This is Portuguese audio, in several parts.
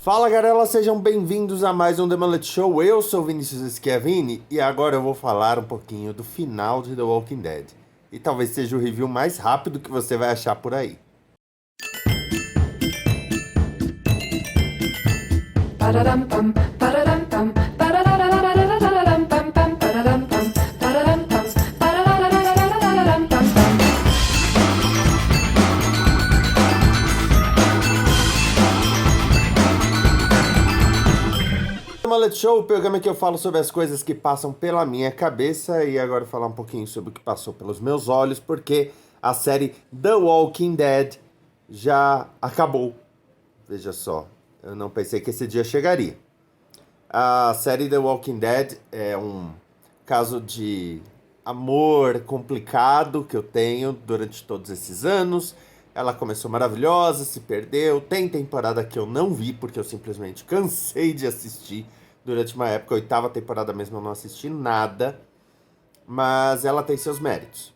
Fala galera, sejam bem-vindos a mais um The Mullet Show. Eu sou o Vinícius Schiavini e agora eu vou falar um pouquinho do final de The Walking Dead. E talvez seja o review mais rápido que você vai achar por aí. Mullet Show, o programa que eu falo sobre as coisas que passam pela minha cabeça e agora eu vou falar um pouquinho sobre o que passou pelos meus olhos, porque a série The Walking Dead já acabou. Veja só, eu não pensei que esse dia chegaria. A série The Walking Dead é um caso de amor complicado que eu tenho durante todos esses anos. Ela começou maravilhosa, se perdeu. Tem temporada que eu não vi porque eu simplesmente cansei de assistir. Durante uma época, a 8ª temporada mesmo, eu não assisti nada. Mas ela tem seus méritos.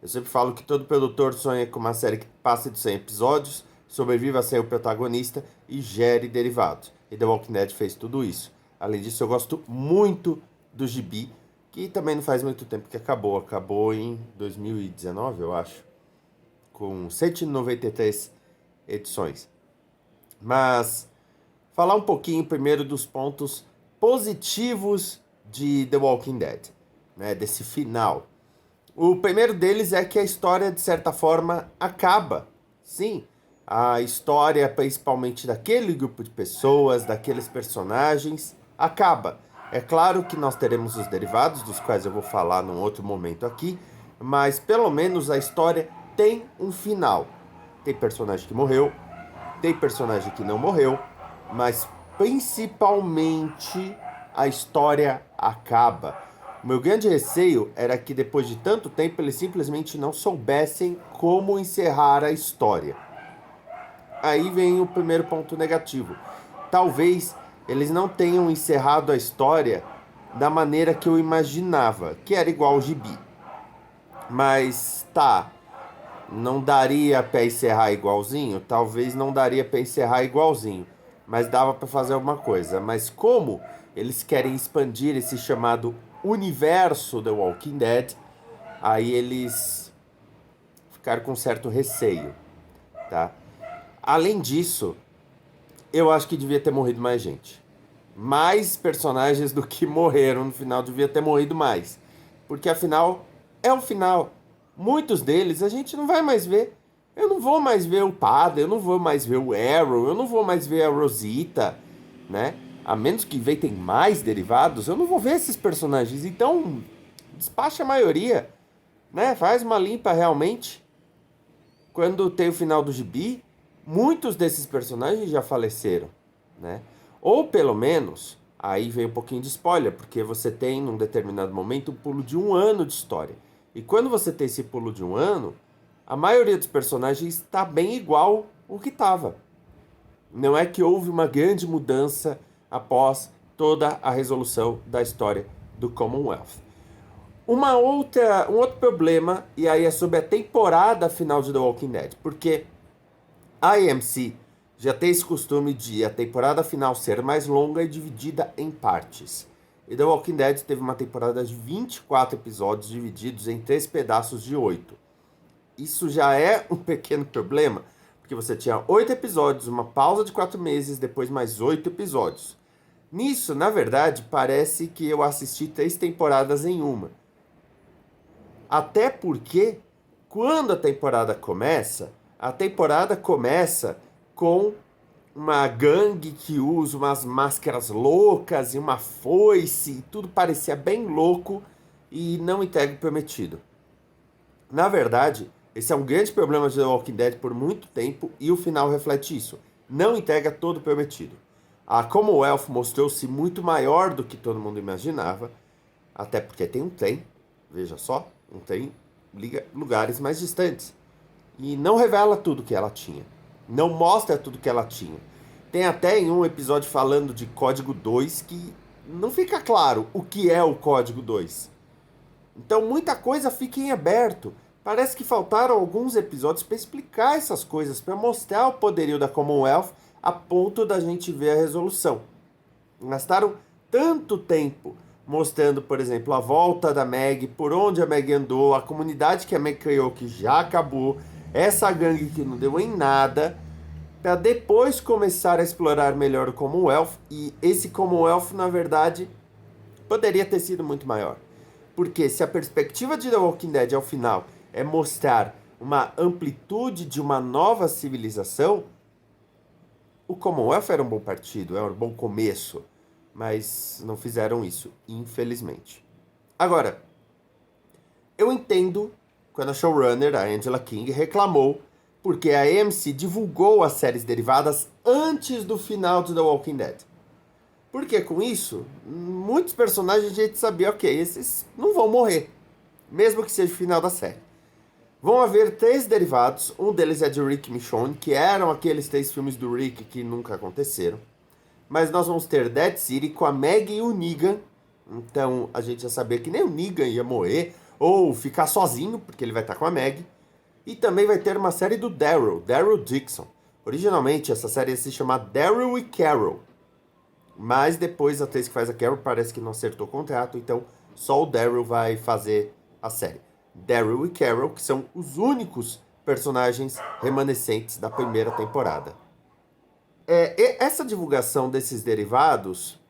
Eu sempre falo que todo produtor sonha com uma série que passe de 100 episódios, sobreviva sem o protagonista e gere derivados. E The Walking Dead fez tudo isso. Além disso, eu gosto muito do gibi, que também não faz muito tempo que acabou. Acabou em 2019, eu acho, com 193 edições. Mas falar um pouquinho primeiro dos pontos positivos de The Walking Dead, né, desse final. O primeiro deles é que a história, de certa forma, acaba. Sim, a história, principalmente daquele grupo de pessoas, daqueles personagens, acaba. É claro que nós teremos os derivados, dos quais eu vou falar num outro momento aqui, mas pelo menos a história tem um final. Tem personagem que morreu, tem personagem que não morreu, mas principalmente a história acaba. O meu grande receio era que depois de tanto tempo eles simplesmente não soubessem como encerrar a história. Aí vem o primeiro ponto negativo. Talvez eles não tenham encerrado a história da maneira que eu imaginava, que era igual ao gibi. Mas tá, não daria para encerrar igualzinho? Talvez não daria para encerrar igualzinho, mas dava para fazer alguma coisa. Mas como eles querem expandir esse chamado universo The Walking Dead, aí eles ficaram com certo receio, tá? Além disso, eu acho que devia ter morrido mais gente. Mais personagens do que morreram no final, devia ter morrido mais. Porque afinal, é o final. Muitos deles a gente não vai mais ver. Eu não vou mais ver o Padre, eu não vou mais ver o Arrow, eu não vou mais ver a Rosita, né? A menos que venham mais derivados, eu não vou ver esses personagens. Então, despacha a maioria, né? Faz uma limpa realmente. Quando tem o final do gibi, muitos desses personagens já faleceram, né? Ou pelo menos, aí vem um pouquinho de spoiler, porque você tem num determinado momento um pulo de 1 ano de história. E quando você tem esse pulo de 1 ano, a maioria dos personagens está bem igual o que estava. Não é que houve uma grande mudança após toda a resolução da história do Commonwealth. Um outro problema, e aí é sobre a temporada final de The Walking Dead, porque a AMC já tem esse costume de a temporada final ser mais longa e dividida em partes. E The Walking Dead teve uma temporada de 24 episódios divididos em 3 pedaços de 8. Isso já é um pequeno problema, porque você tinha 8 episódios, uma pausa de 4 meses, depois mais 8 episódios. Nisso, na verdade, parece que eu assisti 3 temporadas em uma. Até porque, quando a temporada começa com uma gangue que usa umas máscaras loucas e uma foice, e tudo parecia bem louco e não entrega o prometido. Na verdade, esse é um grande problema de The Walking Dead por muito tempo e o final reflete isso. Não entrega todo o prometido. A Commonwealth mostrou-se muito maior do que todo mundo imaginava, até porque tem um trem, veja só, um trem liga lugares mais distantes. E não revela tudo que ela tinha. Não mostra tudo que ela tinha. Tem até em um episódio falando de Código 2 que não fica claro o que é o Código 2. Então muita coisa fica em aberto. Parece que faltaram alguns episódios para explicar essas coisas, para mostrar o poderio da Commonwealth, a ponto da gente ver a resolução. Gastaram tanto tempo mostrando, por exemplo, a volta da Meg, por onde a Meg andou, a comunidade que a Meg criou que já acabou, essa gangue que não deu em nada, para depois começar a explorar melhor o Commonwealth. E esse Commonwealth, na verdade, poderia ter sido muito maior. Porque se a perspectiva de The Walking Dead ao final é mostrar uma amplitude de uma nova civilização, o Commonwealth era um bom partido, era um bom começo, mas não fizeram isso, infelizmente. Agora, eu entendo quando a showrunner, a Angela King, reclamou porque a AMC divulgou as séries derivadas antes do final de The Walking Dead. Porque com isso, muitos personagens a gente sabia, ok, esses não vão morrer, mesmo que seja o final da série. Vão haver 3 derivados, um deles é de Rick e Michonne, que eram aqueles 3 filmes do Rick que nunca aconteceram. Mas nós vamos ter Dead City com a Meg e o Negan, então a gente já sabia que nem o Negan ia morrer, ou ficar sozinho, porque ele vai estar com a Meg. E também vai ter uma série do Daryl Dixon. Originalmente essa série ia se chamar Daryl e Carol, mas depois a atriz que faz a Carol parece que não acertou o contrato, então só o Daryl vai fazer a série. Daryl e Carol, que são os únicos personagens remanescentes da primeira temporada. Essa divulgação desses derivados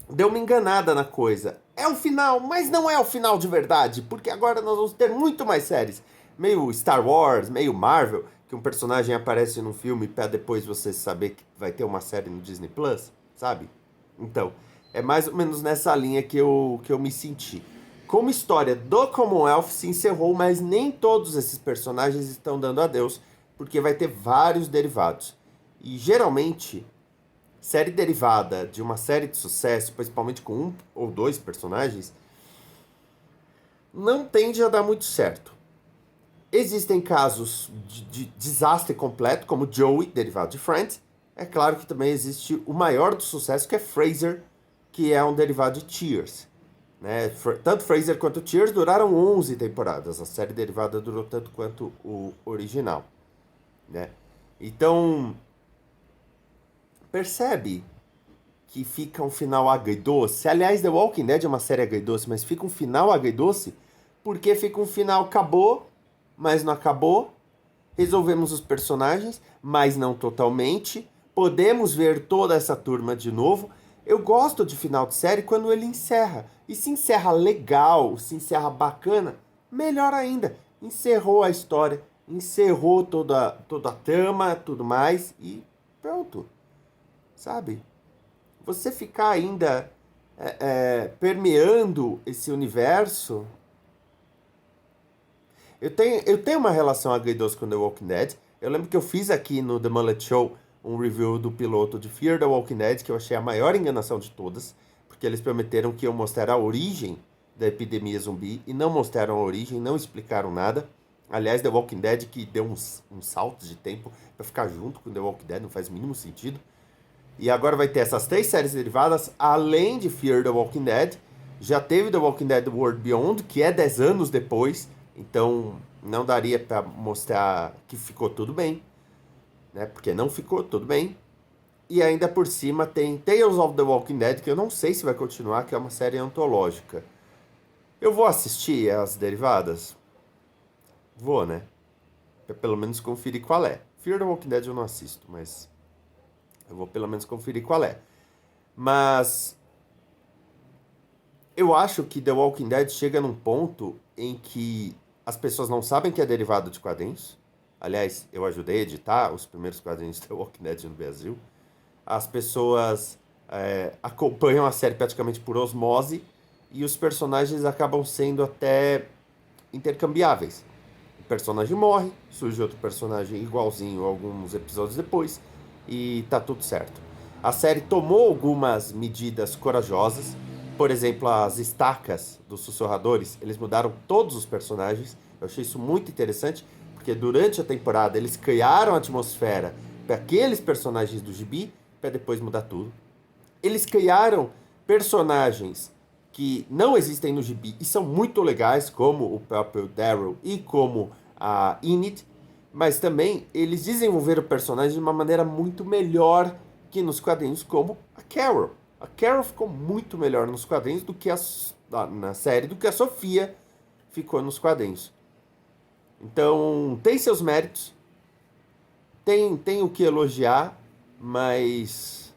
deu uma enganada na coisa. É o final, mas não é o final de verdade, porque agora nós vamos ter muito mais séries. Meio Star Wars, meio Marvel, que um personagem aparece num filme para depois você saber que vai ter uma série no Disney Plus, sabe? Então, é mais ou menos nessa linha que eu me senti. Como história do Commonwealth se encerrou, mas nem todos esses personagens estão dando adeus, porque vai ter vários derivados. E geralmente, série derivada de uma série de sucesso, principalmente com 1 ou 2 personagens, não tende a dar muito certo. Existem casos de desastre completo, como Joey, derivado de Friends. É claro que também existe o maior do sucesso, que é Frasier, que é um derivado de Cheers. Né? Tanto Frasier quanto Cheers duraram 11 temporadas. A série derivada durou tanto quanto o original. Né? Então, percebe que fica um final agridoce. Aliás, The Walking Dead é uma série agridoce, mas fica um final agridoce porque fica um final acabou, mas não acabou. Resolvemos os personagens, mas não totalmente. Podemos ver toda essa turma de novo. Eu gosto de final de série quando ele encerra. E se encerra legal, se encerra bacana, melhor ainda. Encerrou a história, encerrou toda a trama, tudo mais e pronto. Sabe? Você ficar ainda permeando esse universo. Eu tenho uma relação agridoce com The Walking Dead. Eu lembro que eu fiz aqui no The Mullet Show um review do piloto de Fear the Walking Dead, que eu achei a maior enganação de todas, porque eles prometeram que iam mostrar a origem da epidemia zumbi e não mostraram a origem, não explicaram nada. Aliás, The Walking Dead que deu uns saltos de tempo para ficar junto com The Walking Dead, não faz o mínimo sentido. E agora vai ter essas 3 séries derivadas, além de Fear the Walking Dead. Já teve The Walking Dead World Beyond, que é 10 anos depois, então não daria para mostrar que ficou tudo bem, né? Porque não ficou tudo bem. E ainda por cima tem Tales of the Walking Dead, que eu não sei se vai continuar, que é uma série antológica. Eu vou assistir as derivadas? Vou, né? Pra pelo menos conferir qual é. Fear the Walking Dead eu não assisto, mas eu vou pelo menos conferir qual é. Mas eu acho que The Walking Dead chega num ponto em que as pessoas não sabem que é derivado de quadrinhos. Aliás, eu ajudei a editar os primeiros quadrinhos de The Walking Dead no Brasil. As pessoas acompanham a série praticamente por osmose e os personagens acabam sendo até intercambiáveis. O personagem morre, surge outro personagem igualzinho alguns episódios depois e tá tudo certo. A série tomou algumas medidas corajosas. Por exemplo, as estacas dos sussurradores, eles mudaram todos os personagens. Eu achei isso muito interessante, porque durante a temporada eles criaram a atmosfera para aqueles personagens do gibi, para depois mudar tudo. Eles criaram personagens que não existem no gibi e são muito legais, como o próprio Daryl e como a Enid. Mas também eles desenvolveram o personagem de uma maneira muito melhor que nos quadrinhos, como a Carol. A Carol ficou muito melhor nos quadrinhos do que na série, do que a Sofia ficou nos quadrinhos. Então, tem seus méritos, tem o que elogiar, mas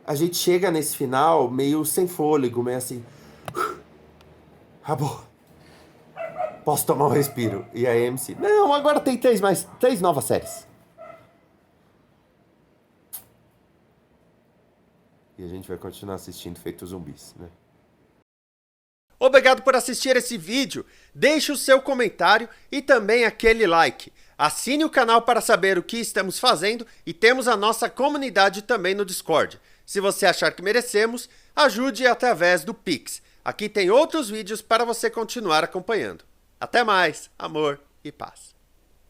a gente chega nesse final meio sem fôlego, meio assim... Acabou. Posso tomar um respiro. E a AMC... Não, agora tem 3 novas séries. E a gente vai continuar assistindo feito zumbis, né? Obrigado por assistir esse vídeo. Deixe o seu comentário e também aquele like. Assine o canal para saber o que estamos fazendo e temos a nossa comunidade também no Discord. Se você achar que merecemos, ajude através do Pix. Aqui tem outros vídeos para você continuar acompanhando. Até mais, amor e paz.